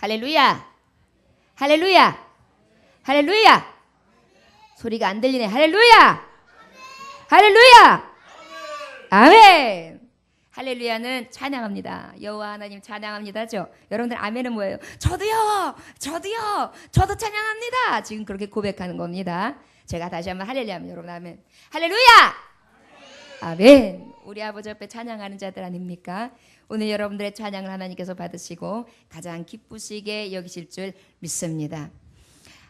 할렐루야. 할렐루야. 할렐루야. 소리가 안 들리네. 할렐루야. 할렐루야. 아멘. 할렐루야는 찬양합니다. 여호와 하나님 찬양합니다죠. 여러분들 아멘은 뭐예요? 저도요. 저도 찬양합니다. 지금 그렇게 고백하는 겁니다. 제가 다시 한번 할렐루야 하면 여러분 아멘. 할렐루야. 아멘. 우리 아버지 앞에 찬양하는 자들 아닙니까? 오늘 여러분들의 찬양을 하나님께서 받으시고 가장 기쁘시게 여기실 줄 믿습니다.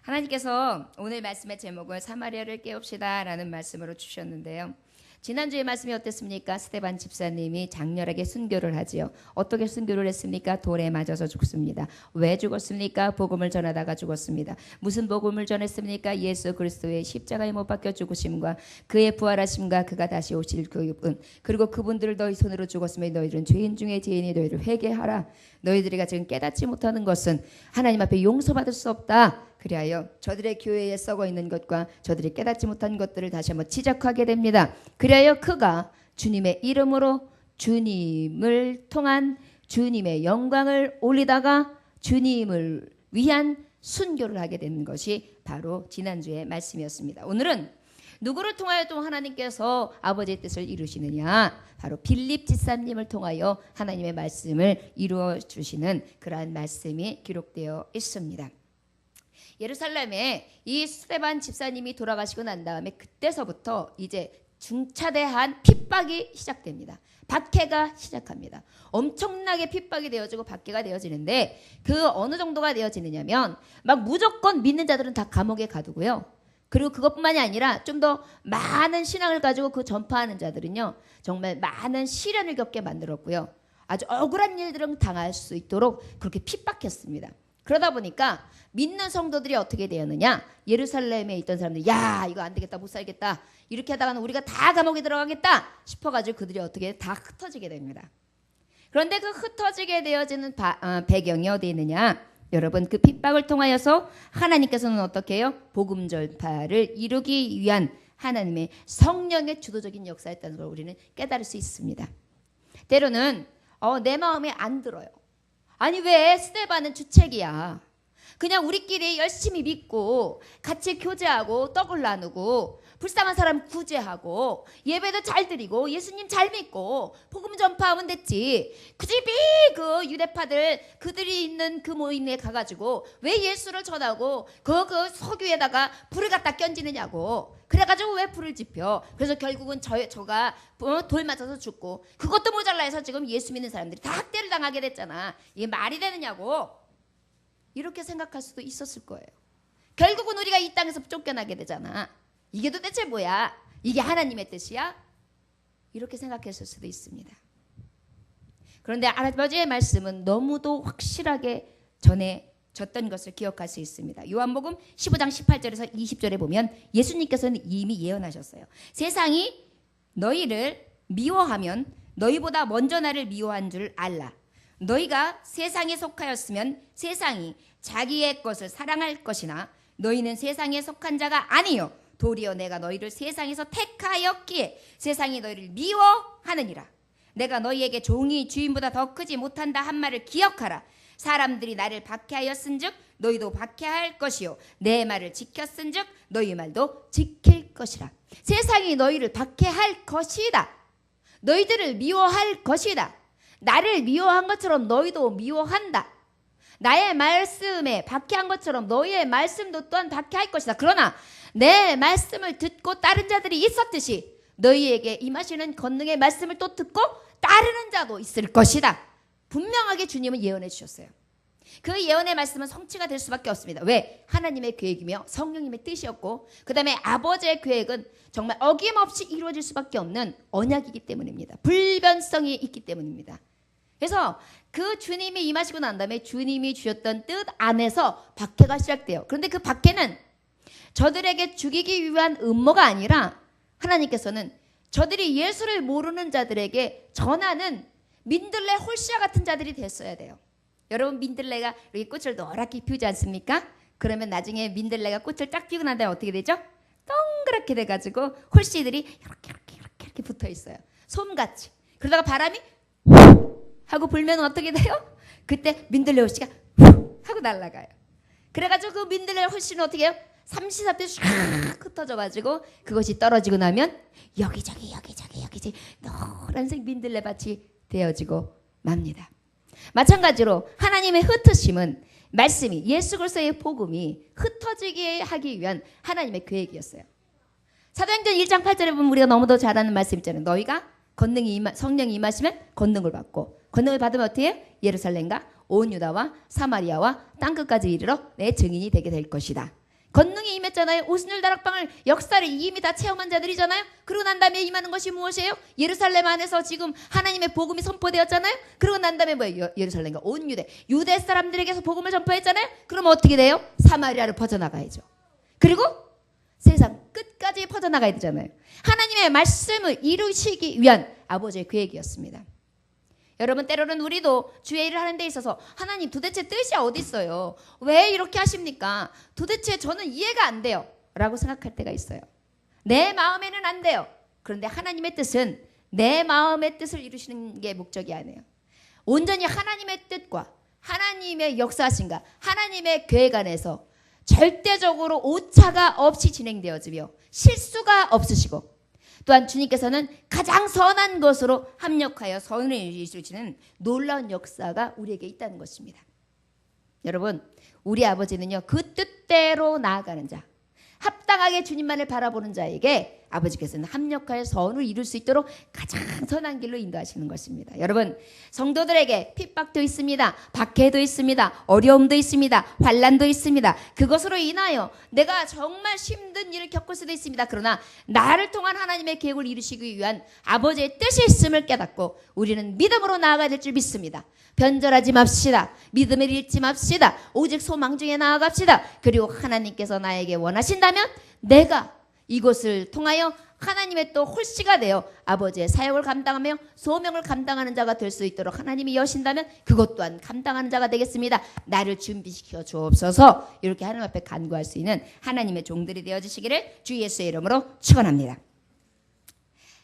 하나님께서 오늘 말씀의 제목을 사마리아를 깨웁시다 라는 말씀으로 주셨는데요. 지난주에 말씀이 어땠습니까? 스데반 집사님이 장렬하게 순교를 하지요. 어떻게 순교를 했습니까? 돌에 맞아서 죽습니다. 왜 죽었습니까? 복음을 전하다가 죽었습니다. 무슨 복음을 전했습니까? 예수 그리스도의 십자가에 못 박혀 죽으심과 그의 부활하심과 그가 다시 오실 그분, 그리고 그분들을 너희 손으로 죽었으며 너희들은 죄인 중에 죄인이 너희를 회개하라. 너희들이가 지금 깨닫지 못하는 것은 하나님 앞에 용서받을 수 없다. 그리하여 저들의 교회에 썩어 있는 것과 저들이 깨닫지 못한 것들을 다시 한번 지적하게 됩니다. 그리하여 그가 주님의 이름으로 주님을 통한 주님의 영광을 올리다가 주님을 위한 순교를 하게 되는 것이 바로 지난주의 말씀이었습니다. 오늘은 누구를 통하여 또 하나님께서 아버지의 뜻을 이루시느냐? 바로 빌립 집사님을 통하여 하나님의 말씀을 이루어 주시는 그러한 말씀이 기록되어 있습니다. 예루살렘에 이 스데반 집사님이 돌아가시고 난 다음에 그때서부터 이제 중차대한 핍박이 시작됩니다. 박해가 시작합니다. 엄청나게 핍박이 되어지고 박해가 되어지는데 그 어느 정도가 되어지느냐면 막 무조건 믿는 자들은 다 감옥에 가두고요. 그리고 그것뿐만이 아니라 좀 더 많은 신앙을 가지고 그 전파하는 자들은요. 정말 많은 시련을 겪게 만들었고요. 아주 억울한 일들은 당할 수 있도록 그렇게 핍박했습니다. 그러다 보니까 믿는 성도들이 어떻게 되었느냐? 예루살렘에 있던 사람들이 야 이거 안 되겠다 못 살겠다 이렇게 하다가는 우리가 다 감옥에 들어가겠다 싶어가지고 그들이 어떻게 다 흩어지게 됩니다. 그런데 그 흩어지게 되어지는 배경이 어디 있느냐? 여러분 그 핍박을 통하여서 하나님께서는 어떻게 해요? 복음 전파를 이루기 위한 하나님의 성령의 주도적인 역사였다는 걸 우리는 깨달을 수 있습니다. 때로는 내 마음에 안 들어요. 아니 왜 스데반은 주책이야. 그냥 우리끼리 열심히 믿고 같이 교제하고 떡을 나누고 불쌍한 사람 구제하고 예배도 잘 드리고 예수님 잘 믿고 복음 전파하면 됐지. 굳이 그 유대파들 그들이 있는 그 모임에 가가지고 왜 예수를 전하고 그 석유에다가 불을 갖다 껴지느냐고. 그래가지고 왜 불을 지펴. 그래서 결국은 저가 돌 맞아서 죽고 그것도 모자라 해서 지금 예수 믿는 사람들이 다 학대를 당하게 됐잖아. 이게 말이 되느냐고. 이렇게 생각할 수도 있었을 거예요. 결국은 우리가 이 땅에서 쫓겨나게 되잖아. 이게 도대체 뭐야? 이게 하나님의 뜻이야? 이렇게 생각했을 수도 있습니다. 그런데 아버지의 말씀은 너무도 확실하게 전해졌던 것을 기억할 수 있습니다. 요한복음 15장 18절에서 20절에 보면 예수님께서는 이미 예언하셨어요. 세상이 너희를 미워하면 너희보다 먼저 나를 미워한 줄 알라. 너희가 세상에 속하였으면 세상이 자기의 것을 사랑할 것이나 너희는 세상에 속한 자가 아니요 도리어 내가 너희를 세상에서 택하였기에 세상이 너희를 미워하느니라. 내가 너희에게 종이 주인보다 더 크지 못한다 한 말을 기억하라. 사람들이 나를 박해하였은즉 너희도 박해할 것이요 내 말을 지켰은즉 너희 말도 지킬 것이라. 세상이 너희를 박해할 것이다. 너희들을 미워할 것이다. 나를 미워한 것처럼 너희도 미워한다. 나의 말씀에 박해한 것처럼 너희의 말씀도 또한 박해할 것이다. 그러나 내 말씀을 듣고 따른 자들이 있었듯이 너희에게 임하시는 권능의 말씀을 또 듣고 따르는 자도 있을 것이다. 분명하게 주님은 예언해 주셨어요. 그 예언의 말씀은 성취가 될 수밖에 없습니다. 왜? 하나님의 계획이며 성령님의 뜻이었고 그 다음에 아버지의 계획은 정말 어김없이 이루어질 수밖에 없는 언약이기 때문입니다. 불변성이 있기 때문입니다. 그래서 그 주님이 임하시고 난 다음에 주님이 주셨던 뜻 안에서 박해가 시작돼요. 그런데 그 박해는 저들에게 죽이기 위한 음모가 아니라 하나님께서는 저들이 예수를 모르는 자들에게 전하는 민들레 홀씨와 같은 자들이 됐어야 돼요. 여러분 민들레가 이렇게 꽃을 노랗게 피우지 않습니까? 그러면 나중에 민들레가 꽃을 딱 피우고 난 다음에 어떻게 되죠? 동그랗게 돼가지고 홀씨들이 이렇게 붙어 있어요. 솜같이. 그러다가 바람이 하고 불면 어떻게 돼요? 그때 민들레 홀씨가 날아가요. 그래가지고 그 민들레 훨씬 어떻게 해요? 삼시세끼 샥 흩어져가지고 그것이 떨어지고 나면 여기저기 노란색 민들레밭이 되어지고 맙니다. 마찬가지로 하나님의 흩으심은 말씀이 예수 그리스도의 복음이 흩어지게 하기 위한 하나님의 계획이었어요. 사도행전 1장 8절에 보면 우리가 너무도 잘 아는 말씀 있잖아요. 너희가 성령이 임하시면 권능을 받고 권능을 받으면 어떻게 해요? 예루살렘과 온 유다와 사마리아와 땅끝까지 이르러 내 증인이 되게 될 것이다. 권능이 임했잖아요. 오순절 다락방을 역사를 이미 다 체험한 자들이잖아요. 그러고 난 다음에 임하는 것이 무엇이에요? 예루살렘 안에서 지금 하나님의 복음이 선포되었잖아요. 그러고 난 다음에 뭐예요? 예루살렘과 온 유대 사람들에게서 복음을 전파했잖아요. 그럼 어떻게 돼요? 사마리아를 퍼져나가야죠. 그리고 세상 끝까지 퍼져나가야 되잖아요. 하나님의 말씀을 이루시기 위한 아버지의 계획이었습니다. 여러분, 때로는 우리도 주의 일을 하는 데 있어서 하나님 도대체 뜻이 어디 있어요? 왜 이렇게 하십니까? 도대체 저는 이해가 안 돼요 라고 생각할 때가 있어요. 내 마음에는 안 돼요. 그런데 하나님의 뜻은 내 마음의 뜻을 이루시는 게 목적이 아니에요. 온전히 하나님의 뜻과 하나님의 역사하신가 하나님의 계획 안에서 절대적으로 오차가 없이 진행되어지며 실수가 없으시고 또한 주님께서는 가장 선한 것으로 합력하여 선을 이루시는 놀라운 역사가 우리에게 있다는 것입니다. 여러분, 우리 아버지는요, 그 뜻대로 나아가는 자, 합당하게 주님만을 바라보는 자에게 아버지께서는 합력하여 선을 이룰 수 있도록 가장 선한 길로 인도하시는 것입니다. 여러분, 성도들에게 핍박도 있습니다. 박해도 있습니다. 어려움도 있습니다. 환난도 있습니다. 그것으로 인하여 내가 정말 힘든 일을 겪을 수도 있습니다. 그러나 나를 통한 하나님의 계획을 이루시기 위한 아버지의 뜻이 있음을 깨닫고 우리는 믿음으로 나아가야 될 줄 믿습니다. 변절하지 맙시다. 믿음을 잃지 맙시다. 오직 소망 중에 나아갑시다. 그리고 하나님께서 나에게 원하신다면 내가 이것을 통하여 하나님의 또 홀씨가 되어 아버지의 사역을 감당하며 소명을 감당하는 자가 될 수 있도록 하나님이 여신다면 그것 또한 감당하는 자가 되겠습니다. 나를 준비시켜 주옵소서. 이렇게 하나님 앞에 간구할 수 있는 하나님의 종들이 되어주시기를 주 예수의 이름으로 축원합니다.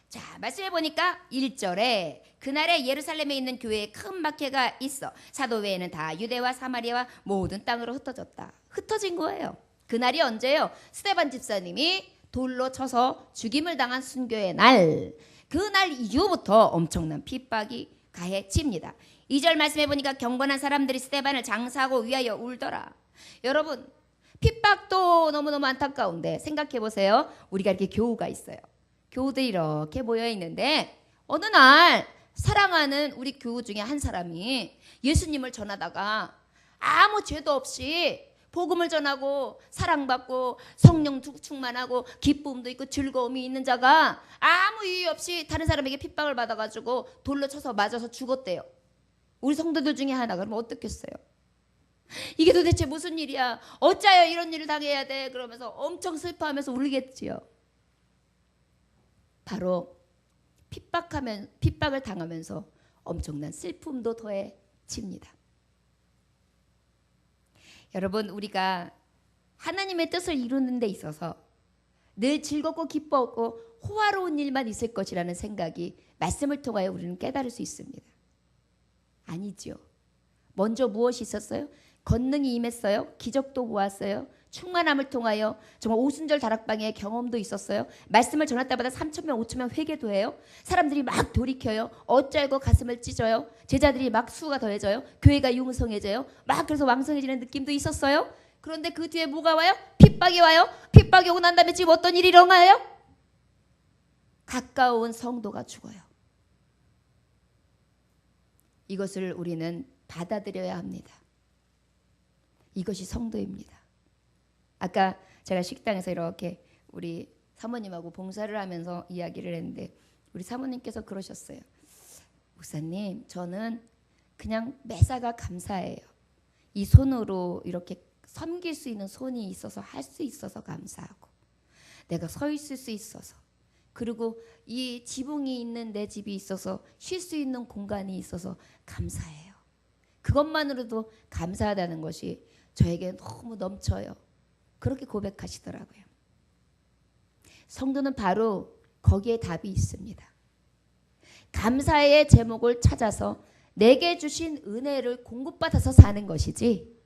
자, 말씀해 보니까 1절에 그날에 예루살렘에 있는 교회에 큰 박해가 있어 사도 외에는 다 유대와 사마리아와 모든 땅으로 흩어졌다. 흩어진 거예요. 그날이 언제예요? 스데반 집사님이 돌로 쳐서 죽임을 당한 순교의 날, 그날 이후부터 엄청난 핍박이 가해집니다. 2절 말씀해 보니까 경건한 사람들이 스데반을 장사하고 위하여 울더라. 여러분, 핍박도 너무너무 안타까운데 생각해 보세요. 우리가 이렇게 교우가 있어요. 교우들이 이렇게 모여 있는데 어느 날 사랑하는 우리 교우 중에 한 사람이 예수님을 전하다가 아무 죄도 없이 복음을 전하고 사랑받고 성령 충만하고 기쁨도 있고 즐거움이 있는 자가 아무 이유 없이 다른 사람에게 핍박을 받아가지고 돌로 쳐서 맞아서 죽었대요. 우리 성도들 중에 하나. 그러면 어떻겠어요? 이게 도대체 무슨 일이야? 어짜요 이런 일을 당해야 돼? 그러면서 엄청 슬퍼하면서 울겠지요. 바로 핍박을 당하면서 엄청난 슬픔도 더해집니다. 여러분, 우리가 하나님의 뜻을 이루는 데 있어서 늘 즐겁고 기뻤고 호화로운 일만 있을 것이라는 생각이 말씀을 통하여 우리는 깨달을 수 있습니다. 아니죠. 먼저 무엇이 있었어요? 권능이 임했어요. 기적도 보았어요. 충만함을 통하여 정말 오순절 다락방의 경험도 있었어요. 말씀을 전할 때마다 3,000명, 5,000명 회개도 해요. 사람들이 막 돌이켜요. 어쩔고 가슴을 찢어요. 제자들이 막 수가 더해져요. 교회가 융성해져요. 막 그래서 왕성해지는 느낌도 있었어요. 그런데 그 뒤에 뭐가 와요? 핍박이 와요. 핍박이 오고 난 다음에 지금 어떤 일이 일어나요? 가까운 성도가 죽어요. 이것을 우리는 받아들여야 합니다. 이것이 성도입니다. 아까 제가 식당에서 이렇게 우리 사모님하고 봉사를 하면서 이야기를 했는데 우리 사모님께서 그러셨어요. 목사님, 저는 그냥 매사가 감사해요. 이 손으로 이렇게 섬길 수 있는 손이 있어서 할 수 있어서 감사하고 내가 서 있을 수 있어서 그리고 이 지붕이 있는 내 집이 있어서 쉴 수 있는 공간이 있어서 감사해요. 그것만으로도 감사하다는 것이 저에게 너무 넘쳐요. 그렇게 고백하시더라고요. 성도는 바로 거기에 답이 있습니다. 감사의 제목을 찾아서 내게 주신 은혜를 공급받아서 사는 것이지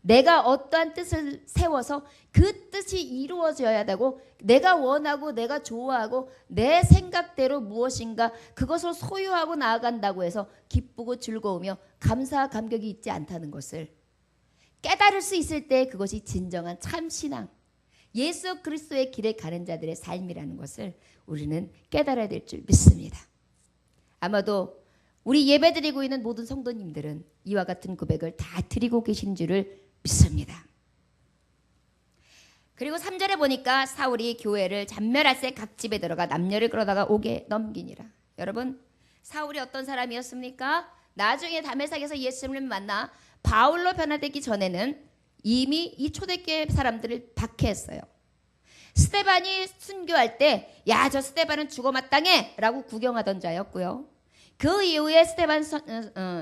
내가 어떠한 뜻을 세워서 그 뜻이 이루어져야 되고 내가 원하고 내가 좋아하고 내 생각대로 무엇인가 그것을 소유하고 나아간다고 해서 기쁘고 즐거우며 감사와 감격이 있지 않다는 것을 깨달을 수 있을 때 그것이 진정한 참신앙, 예수 그리스도의 길에 가는 자들의 삶이라는 것을 우리는 깨달아야 될 줄 믿습니다. 아마도 우리 예배드리고 있는 모든 성도님들은 이와 같은 고백을 다 드리고 계신 줄을 믿습니다. 그리고 3절에 보니까 사울이 교회를 잔멸할새 각 집에 들어가 남녀를 끌어다가 옥에 넘기니라. 여러분, 사울이 어떤 사람이었습니까? 나중에 다메섹에서 예수님을 만나 바울로 변화되기 전에는 이미 이 초대교회 사람들을 박해했어요. 스데반이 순교할 때 야, 저 스데반은 죽어 마땅해 라고 구경하던 자였고요. 그 이후에 스데반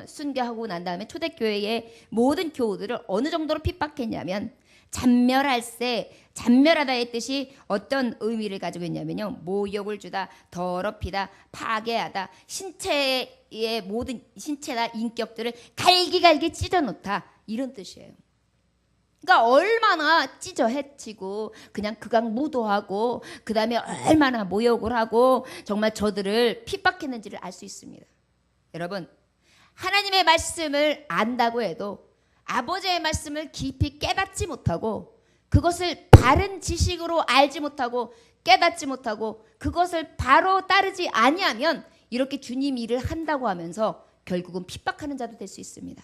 순교하고 난 다음에 초대교회의 모든 교우들을 어느 정도로 핍박했냐면 잔멸할새, 잔멸하다의 뜻이 어떤 의미를 가지고 있냐면요. 모욕을 주다, 더럽히다, 파괴하다, 신체의 모든 신체나 인격들을 갈기갈기 찢어놓다 이런 뜻이에요. 그러니까 얼마나 찢어 해치고 그냥 극악무도하고 그 다음에 얼마나 모욕을 하고 정말 저들을 핍박했는지를 알 수 있습니다. 여러분, 하나님의 말씀을 안다고 해도 아버지의 말씀을 깊이 깨닫지 못하고 그것을 바른 지식으로 알지 못하고 깨닫지 못하고 그것을 바로 따르지 아니하면 이렇게 주님 일을 한다고 하면서 결국은 핍박하는 자도 될 수 있습니다.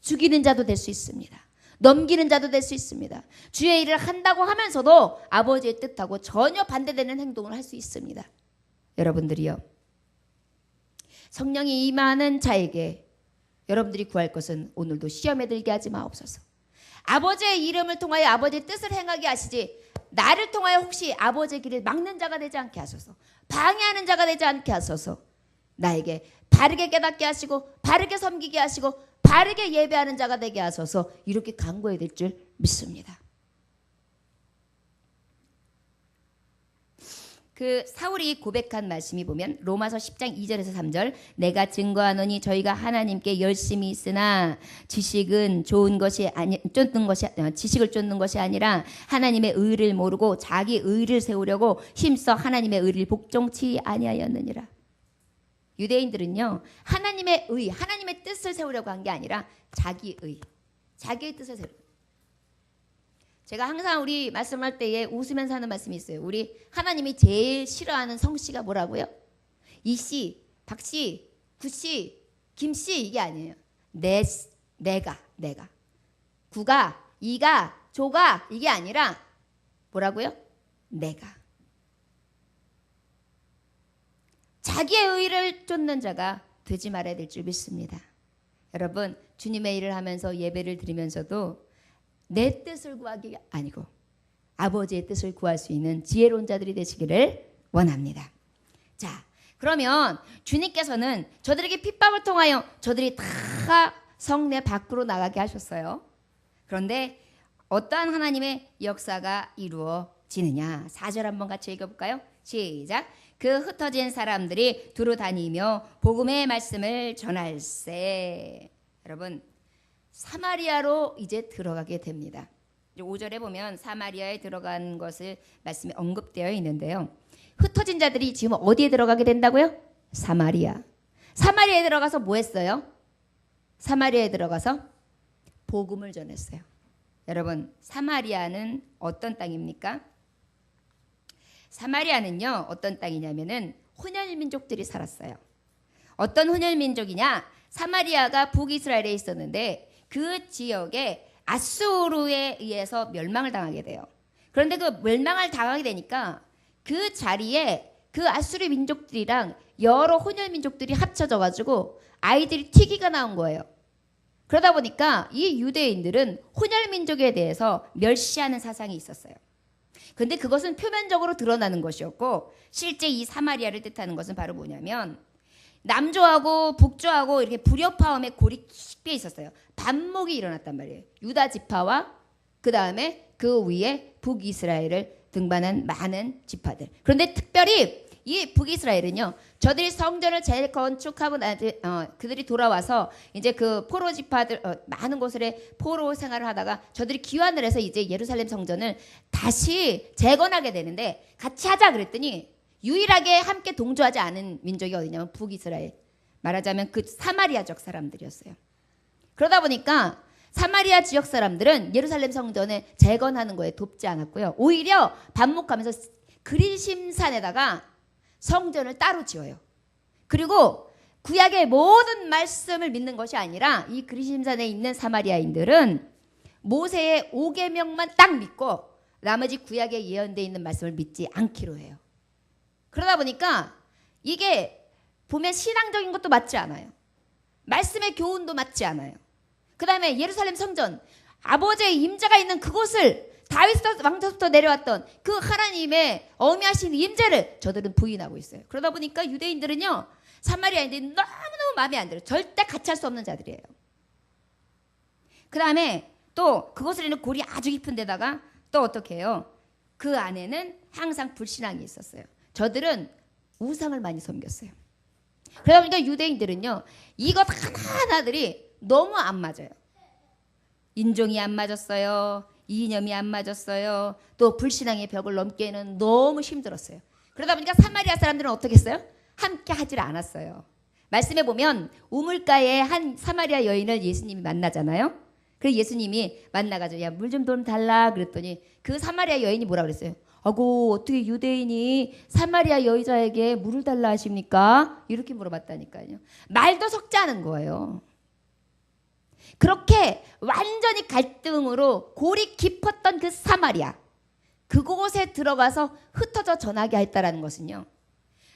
죽이는 자도 될 수 있습니다. 넘기는 자도 될 수 있습니다. 주의 일을 한다고 하면서도 아버지의 뜻하고 전혀 반대되는 행동을 할 수 있습니다. 여러분들이요, 성령이 임하는 자에게 여러분들이 구할 것은 오늘도 시험에 들게 하지 마옵소서. 아버지의 이름을 통하여 아버지의 뜻을 행하게 하시지 나를 통하여 혹시 아버지의 길을 막는 자가 되지 않게 하소서. 방해하는 자가 되지 않게 하소서. 나에게 바르게 깨닫게 하시고 바르게 섬기게 하시고 바르게 예배하는 자가 되게 하소서. 이렇게 간구해야 될 줄 믿습니다. 그 사울이 고백한 말씀이 보면 로마서 10장 2절에서 3절 내가 증거하노니 저희가 하나님께 열심히 있으나 지식을 쫓는 것이 아니라 하나님의 의를 모르고 자기 의를 세우려고 힘써 하나님의 의를 복종치 아니하였느니라. 유대인들은요, 하나님의 의, 하나님의 뜻을 세우려고 한 게 아니라 자기의 뜻을 세우려고. 제가 항상 우리 말씀할 때에 웃으면서 하는 말씀이 있어요. 우리 하나님이 제일 싫어하는 성씨가 뭐라고요? 이씨, 박씨, 구씨, 김씨 이게 아니에요. 내가. 구가, 이가, 조가 이게 아니라 뭐라고요? 내가. 자기의 의를 쫓는 자가 되지 말아야 될 줄 믿습니다. 여러분, 주님의 일을 하면서 예배를 드리면서도 내 뜻을 구하기 아니고 아버지의 뜻을 구할 수 있는 지혜로운 자들이 되시기를 원합니다. 자, 그러면 주님께서는 저들에게 핍박을 통하여 저들이 다 성내 밖으로 나가게 하셨어요. 그런데 어떠한 하나님의 역사가 이루어지느냐. 4절 한번 같이 읽어볼까요? 시작. 그 흩어진 사람들이 두루 다니며 복음의 말씀을 전할세. 여러분, 사마리아로 이제 들어가게 됩니다. 5절에 보면 사마리아에 들어간 것을 말씀에 언급되어 있는데요. 흩어진 자들이 지금 어디에 들어가게 된다고요? 사마리아. 사마리아에 들어가서 뭐 했어요? 사마리아에 들어가서 복음을 전했어요. 여러분, 사마리아는 어떤 땅입니까? 사마리아는요, 어떤 땅이냐면은 혼혈민족들이 살았어요. 어떤 혼혈민족이냐? 사마리아가 북이스라엘에 있었는데 그 지역에 아수르에 의해서 멸망을 당하게 돼요. 그런데 그 멸망을 당하게 되니까 그 자리에 그 아수르 민족들이랑 여러 혼혈 민족들이 합쳐져 가지고 아이들이 튀기가 나온 거예요. 그러다 보니까 이 유대인들은 혼혈 민족에 대해서 멸시하는 사상이 있었어요. 근데 그것은 표면적으로 드러나는 것이었고 실제 이 사마리아를 뜻하는 것은 바로 뭐냐면 남조하고 북조하고 이렇게 불협화음의 골이 깊게 있었어요. 반목이 일어났단 말이에요. 유다 지파와 그 다음에 그 위에 북이스라엘을 등반한 많은 지파들. 그런데 특별히 이 북이스라엘은요, 저들이 성전을 재건축하고 그들이 돌아와서 이제 그 포로 지파들 많은 곳에 포로 생활을 하다가 저들이 귀환을 해서 이제 예루살렘 성전을 다시 재건하게 되는데 같이 하자 그랬더니 유일하게 함께 동조하지 않은 민족이 어디냐면 북이스라엘, 말하자면 그 사마리아족 사람들이었어요. 그러다 보니까 사마리아 지역 사람들은 예루살렘 성전을 재건하는 거에 돕지 않았고요. 오히려 반목하면서 그리심산에다가 성전을 따로 지어요. 그리고 구약의 모든 말씀을 믿는 것이 아니라 이 그리심산에 있는 사마리아인들은 모세의 5계명만 딱 믿고 나머지 구약에 예언되어 있는 말씀을 믿지 않기로 해요. 그러다 보니까 이게 보면 신앙적인 것도 맞지 않아요. 말씀의 교훈도 맞지 않아요. 그 다음에 예루살렘 성전, 아버지의 임재가 있는 그곳을 다윗 왕조부터 내려왔던 그 하나님의 어미하신 임재를 저들은 부인하고 있어요. 그러다 보니까 유대인들은요, 사마리아인들이 너무너무 마음에 안 들어요. 절대 같이 할 수 없는 자들이에요. 그 다음에 또 그곳을 있는 골이 아주 깊은 데다가 또 어떻게 해요? 그 안에는 항상 불신앙이 있었어요. 저들은 우상을 많이 섬겼어요. 그러다 보니까 유대인들은요, 이것 하나하나들이 너무 안 맞아요. 인종이 안 맞았어요. 이념이 안 맞았어요. 또 불신앙의 벽을 넘기에는 너무 힘들었어요. 그러다 보니까 사마리아 사람들은 어떻게 했어요? 함께 하질 않았어요. 말씀에 보면 우물가에 한 사마리아 여인을 예수님이 만나잖아요. 그래서 예수님이 만나가지고 야, 물 좀 달라 그랬더니 그 사마리아 여인이 뭐라 그랬어요? 아고 어떻게 유대인이 사마리아 여자에게 물을 달라 하십니까? 이렇게 물어봤다니까요. 말도 섞지 않은 거예요. 그렇게 완전히 갈등으로 골이 깊었던 그 사마리아, 그곳에 들어가서 흩어져 전하게 했다라는 것은요,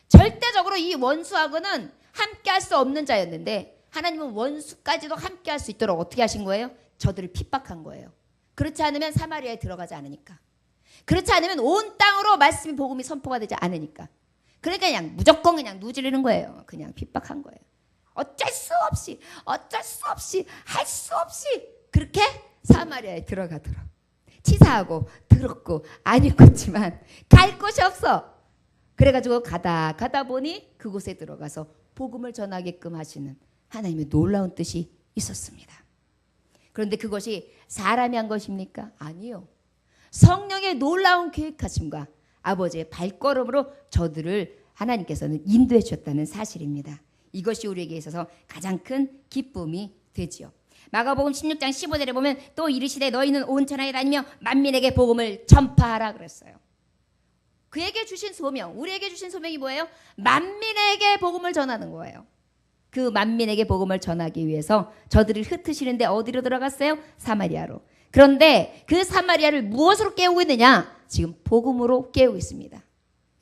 절대적으로 이 원수하고는 함께 할 수 없는 자였는데 하나님은 원수까지도 함께 할 수 있도록 어떻게 하신 거예요? 저들을 핍박한 거예요. 그렇지 않으면 사마리아에 들어가지 않으니까. 그렇지 않으면 온 땅으로 말씀이 복음이 선포가 되지 않으니까. 그러니까 그냥 무조건 그냥 누지르는 거예요. 그냥 핍박한 거예요. 어쩔 수 없이 할 수 없이 그렇게 사마리아에 들어가도록 치사하고 더럽고 안 읽었지만 갈 곳이 없어. 그래가지고 가다 보니 그곳에 들어가서 복음을 전하게끔 하시는 하나님의 놀라운 뜻이 있었습니다. 그런데 그것이 사람이 한 것입니까? 아니요. 성령의 놀라운 계획하심과 아버지의 발걸음으로 저들을 하나님께서는 인도해 주셨다는 사실입니다. 이것이 우리에게 있어서 가장 큰 기쁨이 되지요. 마가복음 16장 15절에 보면 또 이르시되 너희는 온 천하에 다니며 만민에게 복음을 전파하라 그랬어요. 그에게 주신 소명, 우리에게 주신 소명이 뭐예요? 만민에게 복음을 전하는 거예요. 그 만민에게 복음을 전하기 위해서 저들을 흩으시는데 어디로 들어갔어요? 사마리아로. 그런데 그 사마리아를 무엇으로 깨우고 있느냐? 지금 복음으로 깨우고 있습니다.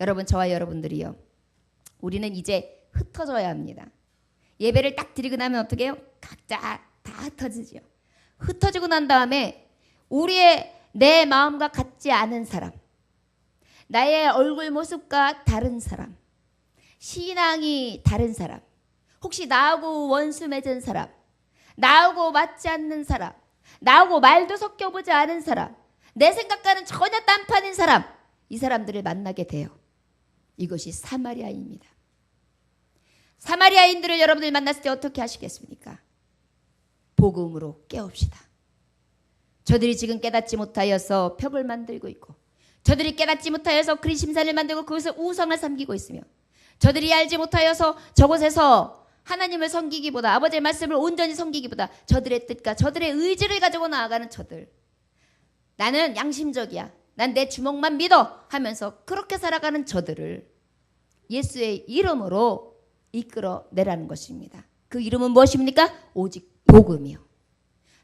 여러분, 저와 여러분들이요, 우리는 이제 흩어져야 합니다. 예배를 딱 드리고 나면 어떻게 해요? 각자 다 흩어지죠. 흩어지고 난 다음에 우리의 내 마음과 같지 않은 사람, 나의 얼굴 모습과 다른 사람, 신앙이 다른 사람, 혹시 나하고 원수 맺은 사람, 나하고 맞지 않는 사람, 나하고 말도 섞여보지 않은 사람, 내 생각과는 전혀 딴판인 사람, 이 사람들을 만나게 돼요. 이것이 사마리아입니다. 사마리아인들을 여러분들이 만났을 때 어떻게 하시겠습니까? 복음으로 깨웁시다. 저들이 지금 깨닫지 못하여서 벽을 만들고 있고, 저들이 깨닫지 못하여서 그리심산을 만들고 그것을 우상을 섬기고 있으며, 저들이 알지 못하여서 저곳에서 하나님을 섬기기보다, 아버지의 말씀을 온전히 섬기기보다 저들의 뜻과 저들의 의지를 가지고 나아가는 저들, 나는 양심적이야, 난 내 주먹만 믿어 하면서 그렇게 살아가는 저들을 예수의 이름으로 이끌어내라는 것입니다. 그 이름은 무엇입니까? 오직 복음이요.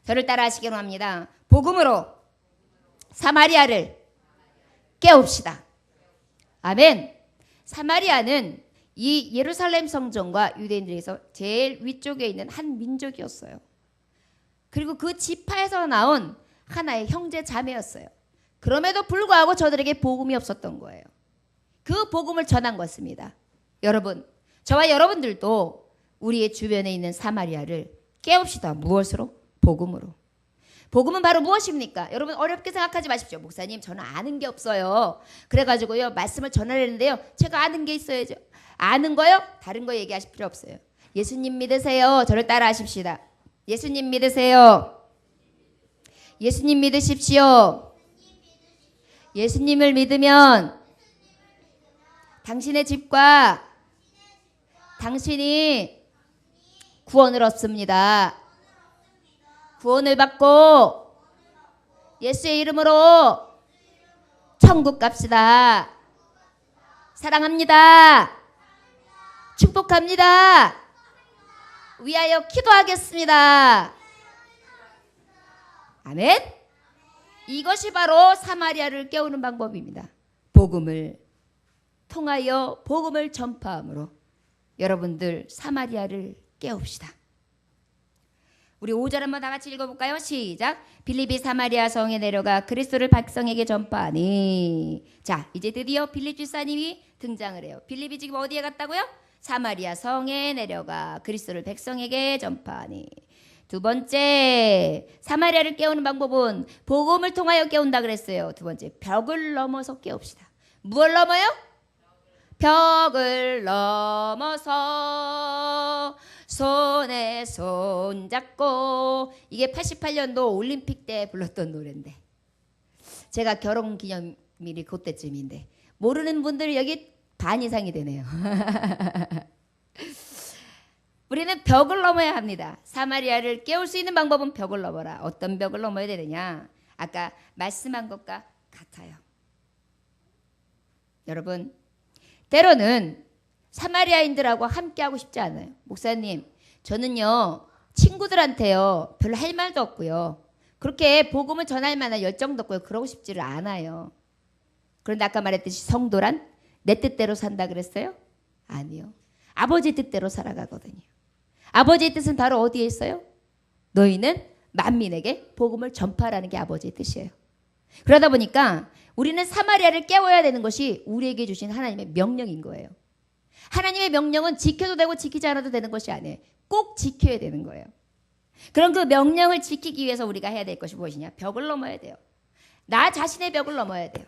저를 따라 하시기로 합니다. 복음으로 사마리아를 깨웁시다. 아멘. 사마리아는 이 예루살렘 성전과 유대인들에서 제일 위쪽에 있는 한 민족이었어요. 그리고 그 지파에서 나온 하나의 형제 자매였어요. 그럼에도 불구하고 저들에게 복음이 없었던 거예요. 그 복음을 전한 것입니다. 여러분, 저와 여러분들도 우리의 주변에 있는 사마리아를 깨웁시다. 무엇으로? 복음으로. 복음은 바로 무엇입니까? 여러분 어렵게 생각하지 마십시오. 목사님 저는 아는 게 없어요. 그래가지고요 말씀을 전하려는데요. 제가 아는 게 있어야죠. 아는 거요? 다른 거 얘기하실 필요 없어요. 예수님 믿으세요. 저를 따라 하십시다. 예수님 믿으세요. 예수님 믿으십시오. 예수님을 믿으면 당신의 집과 당신이 구원을 얻습니다. 구원을 받고 예수의 이름으로 천국 갑시다. 사랑합니다. 축복합니다. 위하여 기도하겠습니다. 아멘. 이것이 바로 사마리아를 깨우는 방법입니다. 복음을 통하여 복음을 전파함으로 여러분들 사마리아를 깨웁시다. 우리 5절 한번 다 같이 읽어볼까요? 시작. 빌립이 사마리아 성에 내려가 그리스도를 백성에게 전파하니. 자, 이제 드디어 빌립 집사님이 등장을 해요. 빌립이 지금 어디에 갔다고요? 사마리아 성에 내려가 그리스도를 백성에게 전파하니. 두 번째, 사마리아를 깨우는 방법은 복음을 통하여 깨운다 그랬어요. 두 번째, 벽을 넘어서 깨웁시다. 무엇을 넘어요? 벽을 넘어서 손에 손 잡고. 이게 88년도 올림픽 때 불렀던 노래인데 제가 결혼기념일이 그때쯤인데 모르는 분들이 여기 반 이상이 되네요. 우리는 벽을 넘어야 합니다. 사마리아를 깨울 수 있는 방법은 벽을 넘어라. 어떤 벽을 넘어야 되느냐? 아까 말씀한 것과 같아요. 여러분, 때로는 사마리아인들하고 함께하고 싶지 않아요. 목사님, 저는요 친구들한테요 별로 할 말도 없고요. 그렇게 복음을 전할 만한 열정도 없고요. 그러고 싶지를 않아요. 그런데 아까 말했듯이 성도란 내 뜻대로 산다 그랬어요? 아니요. 아버지 뜻대로 살아가거든요. 아버지의 뜻은 바로 어디에 있어요? 너희는 만민에게 복음을 전파하라는 게 아버지의 뜻이에요. 그러다 보니까 우리는 사마리아를 깨워야 되는 것이 우리에게 주신 하나님의 명령인 거예요. 하나님의 명령은 지켜도 되고 지키지 않아도 되는 것이 아니에요. 꼭 지켜야 되는 거예요. 그럼 그 명령을 지키기 위해서 우리가 해야 될 것이 무엇이냐? 벽을 넘어야 돼요. 나 자신의 벽을 넘어야 돼요.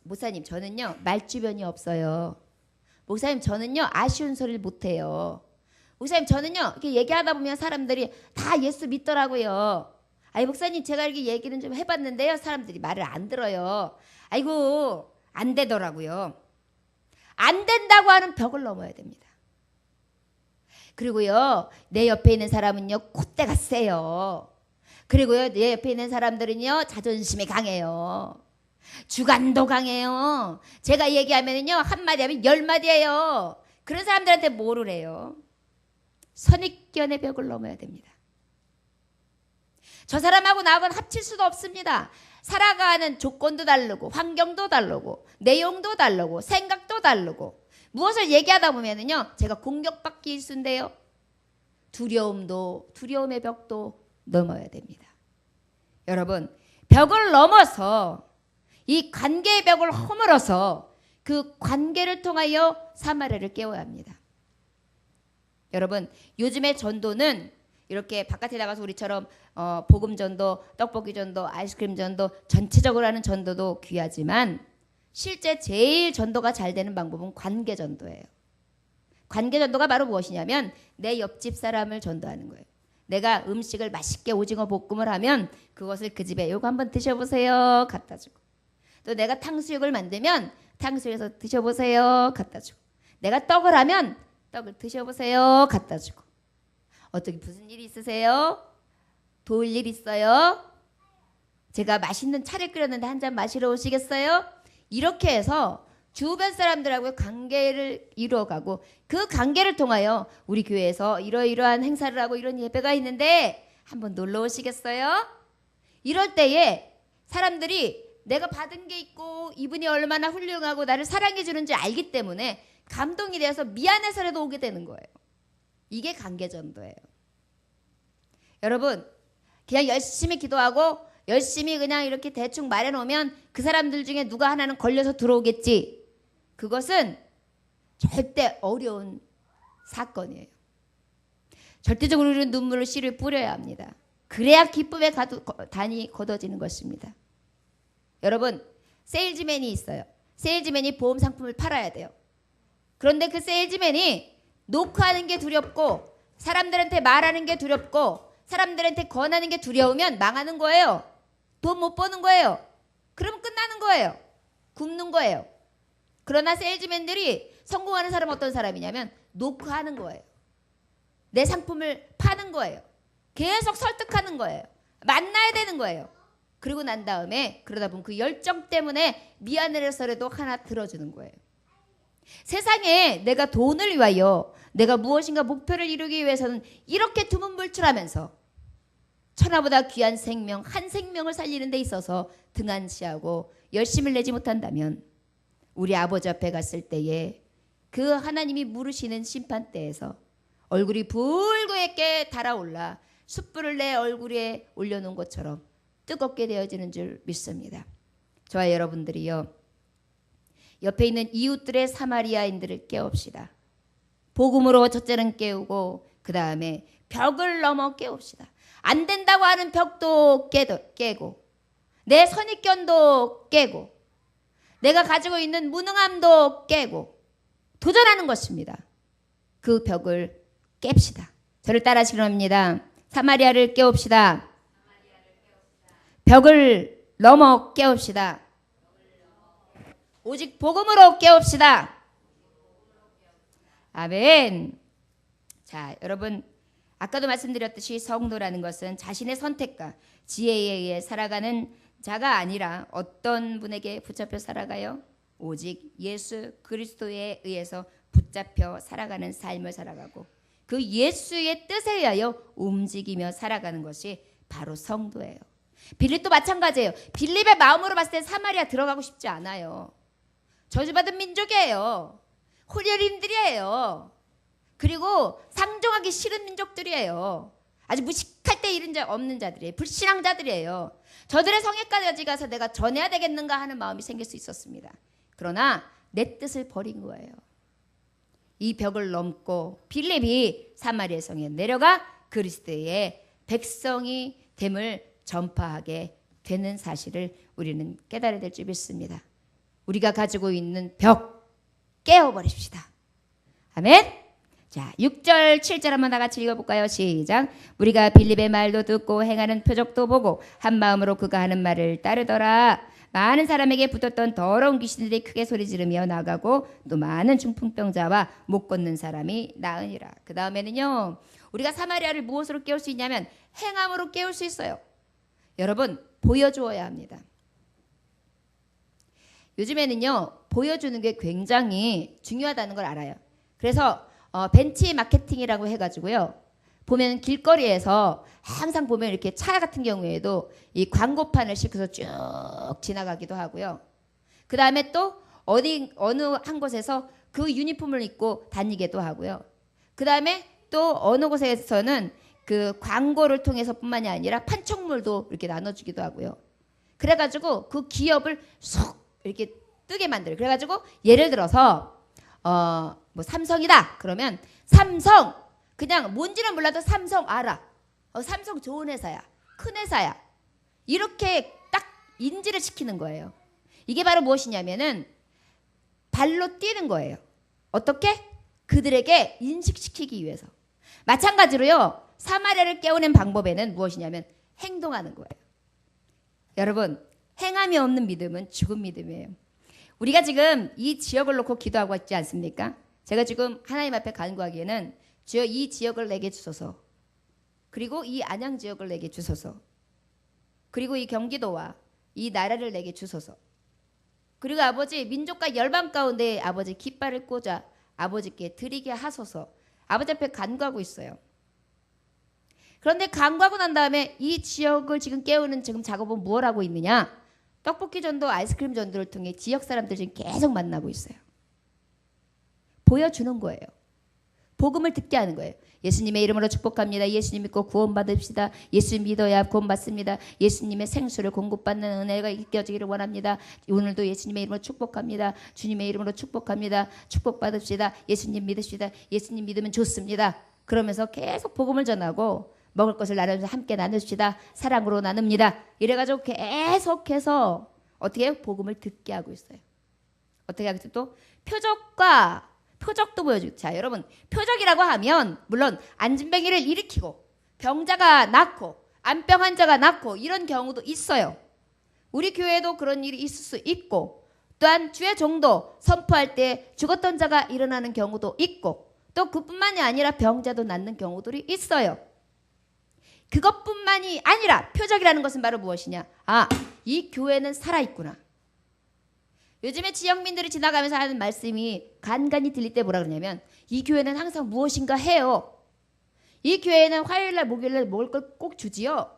목사님 저는요 말주변이 없어요. 목사님 저는요 아쉬운 소리를 못해요. 목사님 저는요 이렇게 얘기하다 보면 사람들이 다 예수 믿더라고요. 아니 목사님 제가 이렇게 얘기는 좀 해봤는데요 사람들이 말을 안 들어요. 아이고 안 되더라고요. 안 된다고 하는 벽을 넘어야 됩니다. 그리고요 내 옆에 있는 사람은요 콧대가 세요. 그리고요 내 옆에 있는 사람들은요 자존심이 강해요. 주관도 강해요. 제가 얘기하면요 한마디 하면 10마디예요. 그런 사람들한테 뭐를 해요? 선입견의 벽을 넘어야 됩니다. 저 사람하고 나하고는 합칠 수도 없습니다. 살아가는 조건도 다르고 환경도 다르고 내용도 다르고 생각도 다르고 무엇을 얘기하다 보면은요 제가 공격받기 일쑤인데요 두려움의 벽도 넘어야 됩니다. 여러분 벽을 넘어서 이 관계의 벽을 허물어서 그 관계를 통하여 사마리아를 깨워야 합니다. 여러분 요즘의 전도는 이렇게 바깥에 나가서 우리처럼 복음 전도, 떡볶이 전도, 아이스크림 전도 전체적으로 하는 전도도 귀하지만 실제 제일 전도가 잘 되는 방법은 관계 전도예요. 관계 전도가 바로 무엇이냐면 내 옆집 사람을 전도하는 거예요. 내가 음식을 맛있게 오징어 볶음을 하면 그것을 그 집에 요거 한번 드셔보세요 갖다 주고 또 내가 탕수육을 만들면 탕수육에서 드셔보세요 갖다 주고 내가 떡을 하면 떡을 드셔보세요 갖다 주고 어떻게 무슨 일 있으세요? 도울 일 있어요? 제가 맛있는 차를 끓였는데 한 잔 마시러 오시겠어요? 이렇게 해서 주변 사람들하고 관계를 이루어가고 그 관계를 통하여 우리 교회에서 이러이러한 행사를 하고 이런 예배가 있는데 한번 놀러 오시겠어요? 이럴 때에 사람들이 내가 받은 게 있고 이분이 얼마나 훌륭하고 나를 사랑해 주는지 알기 때문에 감동이 되어서 미안해서라도 오게 되는 거예요. 이게 관계전도예요. 여러분 그냥 열심히 기도하고 열심히 그냥 이렇게 대충 말해놓으면 그 사람들 중에 누가 하나는 걸려서 들어오겠지. 그것은 절대 어려운 사건이에요. 절대적으로 우리는 눈물을 씨를 뿌려야 합니다. 그래야 기쁨의 단이 걷어지는 것입니다. 여러분, 세일즈맨이 있어요. 세일즈맨이 보험 상품을 팔아야 돼요. 그런데 그 세일즈맨이 노크하는 게 두렵고 사람들한테 말하는 게 두렵고 사람들한테 권하는 게 두려우면 망하는 거예요. 돈 못 버는 거예요. 그러면 끝나는 거예요. 굶는 거예요. 그러나 세일즈맨들이 성공하는 사람은 어떤 사람이냐면 노크하는 거예요. 내 상품을 파는 거예요. 계속 설득하는 거예요. 만나야 되는 거예요. 그리고 난 다음에 그러다 보면 그 열정 때문에 미안해서라도 하나 들어주는 거예요. 세상에 내가 돈을 위하여 내가 무엇인가 목표를 이루기 위해서는 이렇게 두문불출하면서 천하보다 귀한 생명, 한 생명을 살리는 데 있어서 등한시하고 열심을 내지 못한다면 우리 아버지 앞에 갔을 때에 그 하나님이 물으시는 심판대에서 얼굴이 붉게 달아올라 숯불을 내 얼굴에 올려놓은 것처럼 뜨겁게 되어지는 줄 믿습니다. 저와 여러분들이요, 옆에 있는 이웃들의 사마리아인들을 깨웁시다. 복음으로 첫째는 깨우고 그 다음에 벽을 넘어 깨웁시다. 안 된다고 하는 벽도 깨고 내 선입견도 깨고 내가 가지고 있는 무능함도 깨고 도전하는 것입니다. 그 벽을 깹시다. 저를 따라하시기 합니다. 사마리아를 깨웁시다. 벽을 넘어 깨웁시다. 오직 복음으로 깨웁시다. 아멘. 자, 여러분, 아까도 말씀드렸듯이 성도라는 것은 자신의 선택과 지혜에 의해 살아가는 자가 아니라 어떤 분에게 붙잡혀 살아가요? 오직 예수 그리스도에 의해서 붙잡혀 살아가는 삶을 살아가고 그 예수의 뜻에 의하여 움직이며 살아가는 것이 바로 성도예요. 빌립도 마찬가지예요. 빌립의 마음으로 봤을 때 사마리아 들어가고 싶지 않아요. 저주받은 민족이에요. 호련인들이에요. 그리고 상종하기 싫은 민족들이에요. 아주 무식할 때 이른 자 없는 자들이에요. 불신앙 자들이에요. 저들의 성에까지 가서 내가 전해야 되겠는가 하는 마음이 생길 수 있었습니다. 그러나 내 뜻을 버린 거예요. 이 벽을 넘고 빌립이 사마리아 성에 내려가 그리스도의 백성이 됨을 전파하게 되는 사실을 우리는 깨달아야 될 줄 믿습니다. 우리가 가지고 있는 벽 깨워버립시다. 아멘. 자, 6절 7절 한번 다 같이 읽어볼까요? 시작. 우리가 빌립의 말도 듣고 행하는 표적도 보고 한 마음으로 그가 하는 말을 따르더라. 많은 사람에게 붙었던 더러운 귀신들이 크게 소리 지르며 나가고 또 많은 중풍병자와 못 걷는 사람이 나으니라. 그 다음에는요, 우리가 사마리아를 무엇으로 깨울 수 있냐면 행함으로 깨울 수 있어요. 여러분, 보여주어야 합니다. 요즘에는요, 보여주는 게 굉장히 중요하다는 걸 알아요. 그래서 벤치 마케팅이라고 해가지고요, 보면 길거리에서 항상 보면 이렇게 차 같은 경우에도 이 광고판을 싣고서 쭉 지나가기도 하고요. 그 다음에 또 어느 한 곳에서 그 유니폼을 입고 다니기도 하고요. 그 다음에 또 어느 곳에서는 그 광고를 통해서뿐만이 아니라 판촉물도 이렇게 나눠주기도 하고요. 그래가지고 그 기업을 쏙 이렇게 뜨게 만들어요. 그래가지고 예를 들어서 뭐 삼성이다 그러면 삼성, 그냥 뭔지는 몰라도 삼성 알아. 삼성 좋은 회사야, 큰 회사야, 이렇게 딱 인지를 시키는 거예요. 이게 바로 무엇이냐면은 발로 뛰는 거예요. 어떻게? 그들에게 인식시키기 위해서. 마찬가지로요, 사마리아를 깨우는 방법에는 무엇이냐면 행동하는 거예요. 여러분, 행함이 없는 믿음은 죽은 믿음이에요. 우리가 지금 이 지역을 놓고 기도하고 있지 않습니까? 제가 지금 하나님 앞에 간구하기에는 주여 이 지역을 내게 주소서, 그리고 이 안양 지역을 내게 주소서, 그리고 이 경기도와 이 나라를 내게 주소서, 그리고 아버지 민족과 열방 가운데 아버지 깃발을 꽂아 아버지께 드리게 하소서, 아버지 앞에 간구하고 있어요. 그런데 간구하고 난 다음에 이 지역을 지금 깨우는 지금 작업은 뭘 하고 있느냐? 떡볶이 전도, 아이스크림 전도를 통해 지역 사람들 지금 계속 만나고 있어요. 보여주는 거예요. 복음을 듣게 하는 거예요. 예수님의 이름으로 축복합니다. 예수님 믿고 구원받읍시다. 예수 믿어야 구원받습니다. 예수님의 생수를 공급받는 은혜가 있겨지기를 원합니다. 오늘도 예수님의 이름으로 축복합니다. 주님의 이름으로 축복합니다. 축복받읍시다. 예수님 믿읍시다. 예수님 믿으면 좋습니다. 그러면서 계속 복음을 전하고 먹을 것을 나누면서 함께 나눕시다. 사랑으로 나눕니다. 이래가지고 계속해서 어떻게 해요? 복음을 듣게 하고 있어요. 어떻게 하겠어요? 또 표적도 보여주고. 자, 여러분, 표적이라고 하면 물론 안진뱅이를 일으키고 병자가 낫고 안병 환자가 낫고 이런 경우도 있어요. 우리 교회에도 그런 일이 있을 수 있고, 또한 주의 종도 선포할 때 죽었던 자가 일어나는 경우도 있고, 또 그뿐만이 아니라 병자도 낫는 경우들이 있어요. 그것뿐만이 아니라 표적이라는 것은 바로 무엇이냐? 아, 이 교회는 살아있구나. 요즘에 지역민들이 지나가면서 하는 말씀이 간간히 들릴 때 뭐라 그러냐면, 이 교회는 항상 무엇인가 해요. 이 교회는 화요일날 목요일날 먹을 걸 꼭 주지요.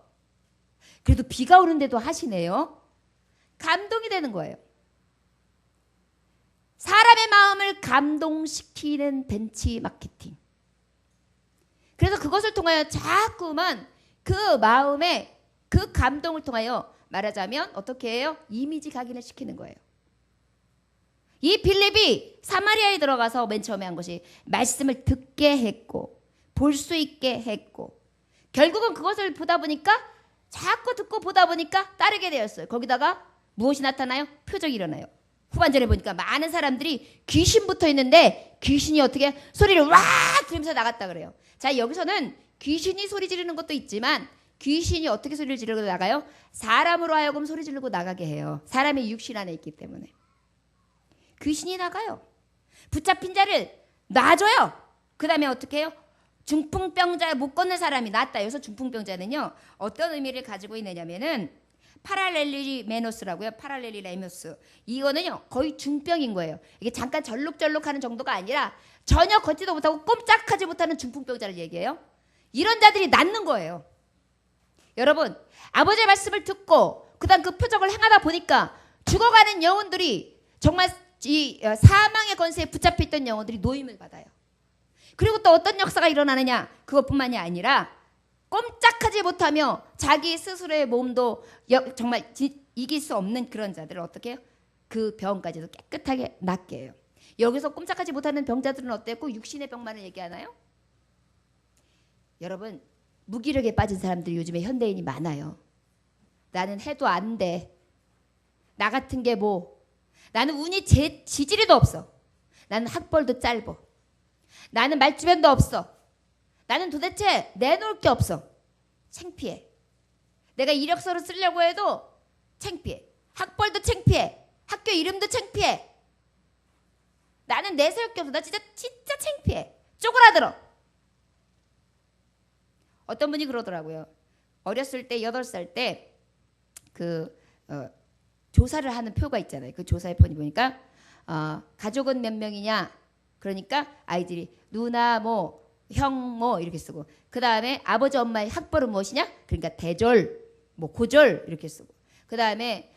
그래도 비가 오는데도 하시네요. 감동이 되는 거예요. 사람의 마음을 감동시키는 벤치 마케팅. 그래서 그것을 통하여 자꾸만 그 마음에 그 감동을 통하여 말하자면 어떻게 해요? 이미지 각인을 시키는 거예요. 이 빌립이 사마리아에 들어가서 맨 처음에 한 것이 말씀을 듣게 했고 볼 수 있게 했고, 결국은 그것을 보다 보니까 자꾸 듣고 보다 보니까 따르게 되었어요. 거기다가 무엇이 나타나요? 표적이 일어나요. 후반절에 보니까 많은 사람들이 귀신 붙어 있는데 귀신이 어떻게 소리를 와 들으면서 나갔다 그래요. 자, 여기서는 귀신이 소리 지르는 것도 있지만 귀신이 어떻게 소리를 지르고 나가요? 사람으로 하여금 소리 지르고 나가게 해요. 사람의 육신 안에 있기 때문에. 귀신이 나가요. 붙잡힌 자를 놔줘요. 그 다음에 어떻게 해요? 중풍병자 못 걷는 사람이 낫다. 여기서 중풍병자는요, 어떤 의미를 가지고 있느냐면은 파랄렐리메노스라고요. 파랄렐리메노스. 이거는요, 거의 중병인 거예요. 이게 잠깐 절룩절룩하는 정도가 아니라 전혀 걷지도 못하고 꼼짝하지 못하는 중풍병자를 얘기해요. 이런 자들이 낫는 거예요. 여러분, 아버지의 말씀을 듣고 그다음 그 표적을 행하다 보니까 죽어가는 영혼들이 정말 이 사망의 권세에 붙잡혀 있던 영혼들이 노임을 받아요. 그리고 또 어떤 역사가 일어나느냐? 그것뿐만이 아니라 꼼짝하지 못하며 자기 스스로의 몸도 정말 이길 수 없는 그런 자들을 어떻게 해요? 그 병까지도 깨끗하게 낫게 해요. 여기서 꼼짝하지 못하는 병자들은 어때요? 꼭 육신의 병만을 얘기하나요? 여러분, 무기력에 빠진 사람들이 요즘에 현대인이 많아요. 나는 해도 안 돼. 나 같은 게 뭐. 나는 운이 지지리도 없어. 나는 학벌도 짧어. 나는 말주변도 없어. 나는 도대체 내놓을 게 없어. 창피해. 내가 이력서를 쓰려고 해도 창피해. 학벌도 창피해. 학교 이름도 창피해. 나는 내세울 게 없어. 나 진짜 창피해. 쪼그라들어. 어떤 분이 그러더라고요. 어렸을 때 8살 때 조사를 하는 표가 있잖아요. 그 조사에 보니까 가족은 몇 명이냐? 그러니까 아이들이 누나 뭐 형 뭐 이렇게 쓰고, 그 다음에 아버지 엄마의 학벌은 무엇이냐? 그러니까 대졸 뭐 고졸 이렇게 쓰고, 그 다음에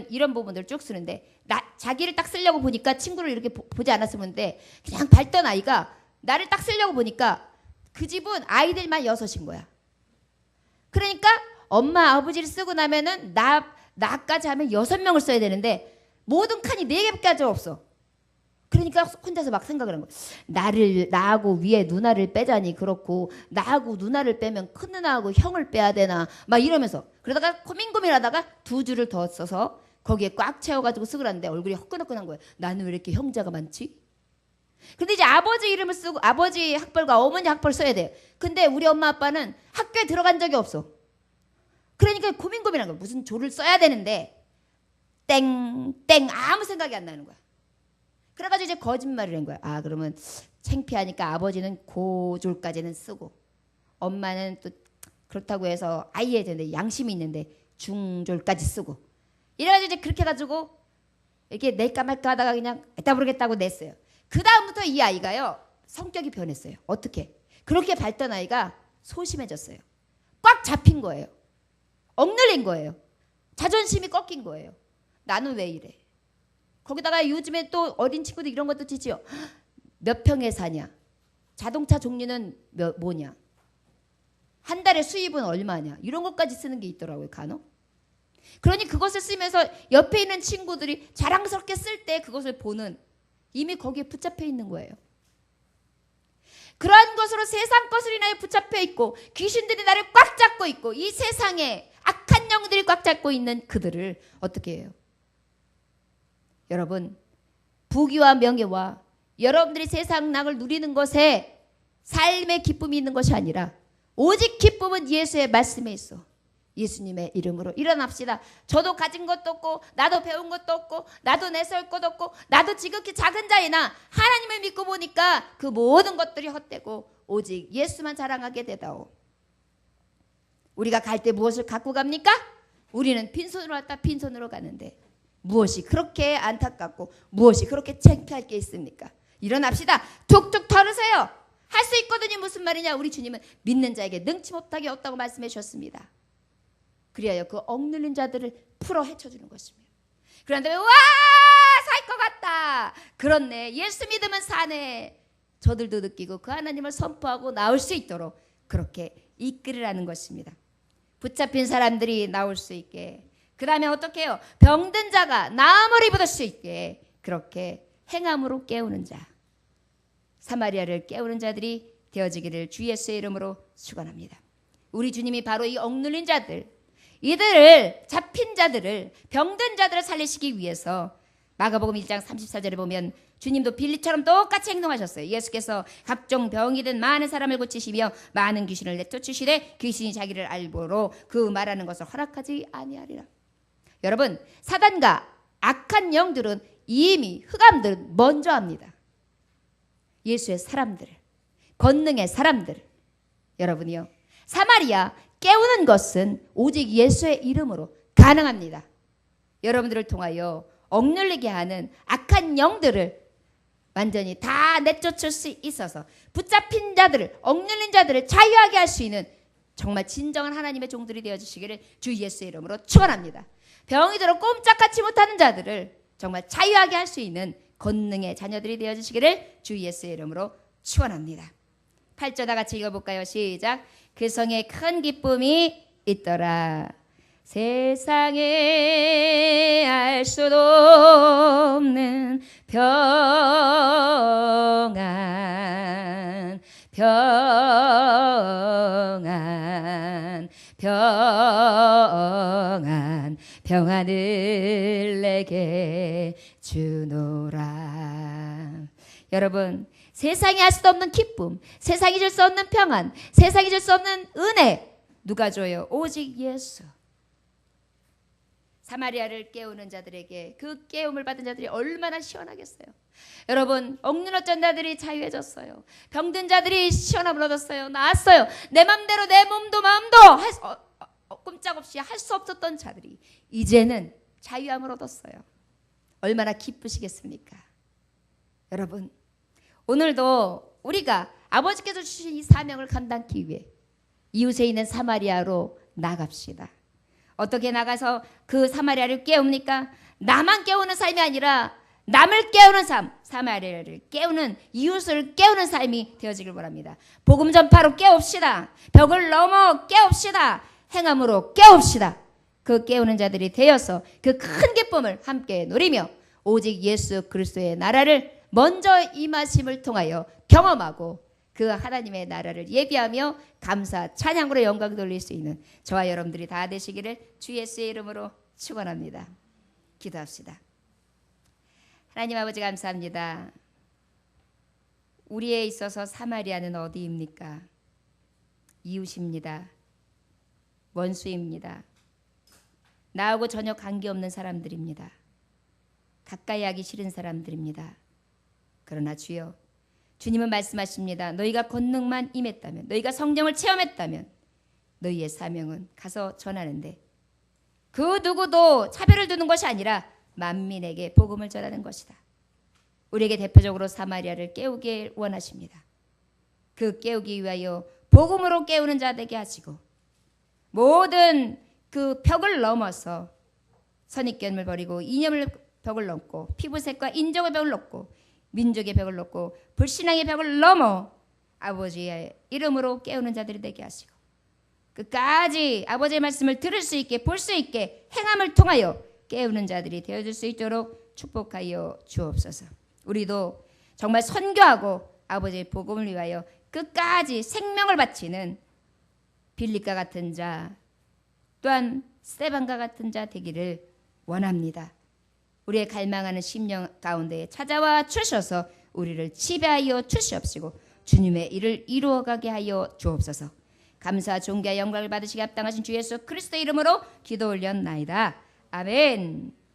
이런 부분들 쭉 쓰는데, 자기를 딱 쓰려고 보니까 친구를 이렇게 보지 않았으면 돼. 그냥 밟던 아이가 나를 딱 쓰려고 보니까 그 집은 아이들만 6인 거야. 그러니까 엄마 아버지를 쓰고 나면은 나까지 하면 6명을 써야 되는데 모든 칸이 4개밖에 없어. 그러니까 혼자서 막 생각을 한 거야. 나하고 위에 누나를 빼자니 그렇고, 나하고 누나를 빼면 큰 누나하고 형을 빼야 되나 막 이러면서, 그러다가 고민하다가 2줄을 더 써서 거기에 꽉 채워가지고 쓰그랐는데 얼굴이 화끈화끈한 거예요. 나는 왜 이렇게 형제가 많지? 근데 이제 아버지 이름을 쓰고 아버지 학벌과 어머니 학벌 써야 돼. 근데 우리 엄마 아빠는 학교에 들어간 적이 없어. 그러니까 고민한 거야. 무슨 조를 써야 되는데 땡 아무 생각이 안 나는 거야. 그래가지고 이제 거짓말을 한 거야. 그러면 창피하니까 아버지는 고졸까지는 쓰고, 엄마는 또 그렇다고 해서 아이에 되는데 양심이 있는데 중졸까지 쓰고, 이래가지고 이제 그렇게 해가지고 이렇게 낼까 말까 하다가 그냥 에따 모르겠다고 냈어요. 그 다음부터 이 아이가요, 성격이 변했어요. 어떻게? 그렇게 밟던 아이가 소심해졌어요. 꽉 잡힌 거예요. 억눌린 거예요. 자존심이 꺾인 거예요. 나는 왜 이래? 거기다가 요즘에 또 어린 친구들 이런 것도 지지요. 몇 평에 사냐? 자동차 종류는 뭐냐? 한 달에 수입은 얼마냐? 이런 것까지 쓰는 게 있더라고요, 간혹. 그러니 그것을 쓰면서 옆에 있는 친구들이 자랑스럽게 쓸 때 그것을 보는, 이미 거기에 붙잡혀 있는 거예요. 그러한 것으로 세상 것을 인하여 붙잡혀 있고 귀신들이 나를 꽉 잡고 있고 이 세상에 악한 영들이 꽉 잡고 있는 그들을 어떻게 해요? 여러분, 부귀와 명예와 여러분들이 세상 낙을 누리는 것에 삶의 기쁨이 있는 것이 아니라 오직 기쁨은 예수의 말씀에 있어. 예수님의 이름으로 일어납시다. 저도 가진 것도 없고 나도 배운 것도 없고 나도 내세울 것도 없고 나도 지극히 작은 자이나 하나님을 믿고 보니까 그 모든 것들이 헛되고 오직 예수만 자랑하게 되다오. 우리가 갈 때 무엇을 갖고 갑니까? 우리는 빈손으로 왔다 빈손으로 가는데 무엇이 그렇게 안타깝고 무엇이 그렇게 창피할 게 있습니까? 일어납시다. 툭툭 털으세요. 할 수 있거든요. 무슨 말이냐? 우리 주님은 믿는 자에게 능치 못하게 없다고 말씀해 주셨습니다. 그리하여 그 억눌린 자들을 풀어 헤쳐주는 것입니다. 그런데 와, 살 것 같다. 그렇네. 예수 믿으면 사네. 저들도 느끼고 그 하나님을 선포하고 나올 수 있도록 그렇게 이끌으라는 것입니다. 붙잡힌 사람들이 나올 수 있게, 그 다음에 어떻게 해요? 병든 자가 나음을 입을 수 있게 그렇게 행함으로 깨우는 자, 사마리아를 깨우는 자들이 되어지기를 주 예수의 이름으로 축원합니다. 우리 주님이 바로 이 억눌린 자들, 이들을, 잡힌 자들을, 병든 자들을 살리시기 위해서 마가복음 1장 34절에 보면 주님도 빌립처럼 똑같이 행동하셨어요. 예수께서 각종 병이 든 많은 사람을 고치시며 많은 귀신을 내쫓으시되 귀신이 자기를 알보로 그 말하는 것을 허락하지 아니하리라. 여러분, 사단과 악한 영들은 이미 흑암들은 먼저 합니다. 예수의 사람들, 권능의 사람들, 여러분이요, 사마리아 깨우는 것은 오직 예수의 이름으로 가능합니다. 여러분들을 통하여 억눌리게 하는 악한 영들을 완전히 다 내쫓을 수 있어서 붙잡힌 자들을, 억눌린 자들을 자유하게 할 수 있는 정말 진정한 하나님의 종들이 되어주시기를 주 예수의 이름으로 축원합니다. 병이 들어 꼼짝하지 못하는 자들을 정말 자유하게 할 수 있는 권능의 자녀들이 되어주시기를 주 예수의 이름으로 축원합니다. 8절 다 같이 읽어볼까요? 시작. 그 성에 큰 기쁨이 있더라. 세상에 알 수도 없는 평안, 평안, 평안, 평안을 내게 주노라. 여러분, 세상이 알 수 없는 기쁨, 세상이 줄 수 없는 평안, 세상이 줄 수 없는 은혜 누가 줘요? 오직 예수. 사마리아를 깨우는 자들에게 그 깨움을 받은 자들이 얼마나 시원하겠어요. 여러분, 억눌렸던 자들이 자유해졌어요. 병든 자들이 시원함을 얻었어요. 나았어요. 내 맘대로 내 몸도 마음도 꼼짝없이 할 수 없었던 자들이 이제는 자유함을 얻었어요. 얼마나 기쁘시겠습니까? 여러분, 오늘도 우리가 아버지께서 주신 이 사명을 감당하기 위해 이웃에 있는 사마리아로 나갑시다. 어떻게 나가서 그 사마리아를 깨웁니까? 나만 깨우는 삶이 아니라 남을 깨우는 삶, 사마리아를 깨우는, 이웃을 깨우는 삶이 되어지길 바랍니다. 복음 전파로 깨웁시다. 벽을 넘어 깨웁시다. 행함으로 깨웁시다. 그 깨우는 자들이 되어서 그 큰 기쁨을 함께 누리며 오직 예수 그리스도의 나라를 먼저 임하심을 통하여 경험하고 그 하나님의 나라를 예비하며 감사 찬양으로 영광 돌릴 수 있는 저와 여러분들이 다 되시기를 주 예수의 이름으로 축원합니다. 기도합시다. 하나님 아버지 감사합니다. 우리에 있어서 사마리아는 어디입니까? 이웃입니다. 원수입니다. 나하고 전혀 관계없는 사람들입니다. 가까이 하기 싫은 사람들입니다. 그러나 주여, 주님은 말씀하십니다. 너희가 권능만 임했다면, 너희가 성령을 체험했다면 너희의 사명은 가서 전하는데 그 누구도 차별을 두는 것이 아니라 만민에게 복음을 전하는 것이다. 우리에게 대표적으로 사마리아를 깨우길 원하십니다. 그 깨우기 위하여 복음으로 깨우는 자 되게 하시고 모든 그 벽을 넘어서 선입견을 버리고 이념의 벽을 넘고 피부색과 인종의 벽을 넘고 민족의 벽을 넘고 불신앙의 벽을 넘어 아버지의 이름으로 깨우는 자들이 되게 하시고 끝까지 아버지의 말씀을 들을 수 있게 볼 수 있게 행함을 통하여 깨우는 자들이 되어줄 수 있도록 축복하여 주옵소서. 우리도 정말 선교하고 아버지의 복음을 위하여 끝까지 생명을 바치는 빌립과 같은 자, 또한 스데반과 같은 자 되기를 원합니다. 우리의 갈망하는 심령 가운데에 찾아와 주셔서 우리를 지배하여 주시옵시고 주님의 일을 이루어가게 하여 주옵소서. 감사 존귀와 영광을 받으시기 합당하신 주 예수 그리스도의 이름으로 기도 올렸나이다. 아멘.